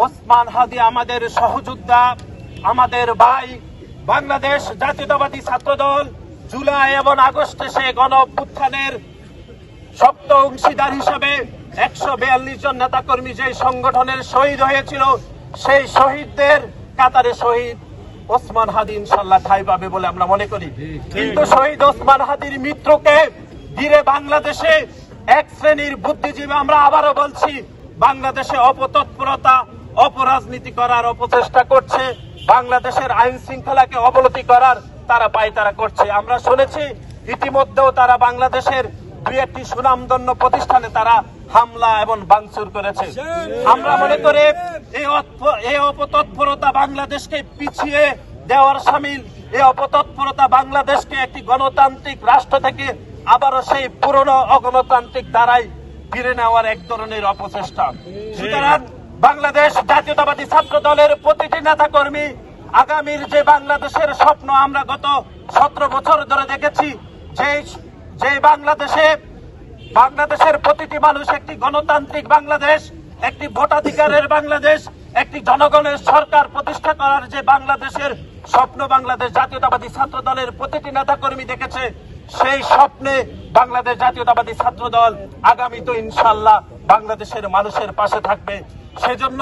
ওসমান হাদি আমাদের সহযোদ্ধা, আমাদের ভাই। বাংলাদেশ জাতীয়তাবাদী ছাত্রদল জুলাই এবং আগস্টে সে গণ অভ্যুত্থানের শক্ত অংশীদার হিসেবে 142 জন নেতাকর্মী যে সংগঠনের শহীদ হয়েছিল, সেই শহীদদের কাতারে শহীদ ওসমান হাদি ইনশাল্লাহ ঠাঁই পাবে বলে আমরা মনে করি। কিন্তু শহীদ ওসমান হাদির মৃত্যুকে ঘিরে বাংলাদেশে এক শ্রেণীর বুদ্ধিজীবী, আমরা আবারও বলছি, বাংলাদেশে অপতৎপরতা, অপরাজনীতি করার অপচেষ্টা করছে, বাংলাদেশের আইন শৃঙ্খলাকে অবনতি করার তারা পায়তারা করছে। আমরা শুনেছি ইতিমধ্যেও তারা বাংলাদেশের দুই একটি সুনামধন্য প্রতিষ্ঠানে তারা হামলা এবং ভাঙচুর করেছে। আমরা মনে করি এই অপতৎপরতা বাংলাদেশকে পিছিয়ে দেওয়ার শামিল, এই অপতৎপরতা বাংলাদেশকে একটি গণতান্ত্রিক রাষ্ট্র থেকে আবারও সেই পুরনো অগণতান্ত্রিক ধারায় ফিরে নেওয়ার এক ধরনের অপচেষ্টা। সুতরাং বাংলাদেশ জাতীয়তাবাদী ছাত্র দলের প্রতিটি নেতা কর্মী আগামীর যে বাংলাদেশের স্বপ্ন আমরা গত 17 বছর ধরে দেখেছি, যে বাংলাদেশের প্রতিটি মানুষ একটি গণতান্ত্রিক বাংলাদেশ, একটি ভোটাধিকারের বাংলাদেশ, একটি জনগণের সরকার প্রতিষ্ঠা করার যে বাংলাদেশের স্বপ্ন বাংলাদেশ জাতীয়তাবাদী ছাত্র দলের প্রতিটি নেতা কর্মী দেখেছে, সেই স্বপ্নে বাংলাদেশ জাতীয়তাবাদী ছাত্র দল আগামী তো ইনশাল্লাহ বাংলাদেশের মানুষের পাশে থাকবে। সেজন্য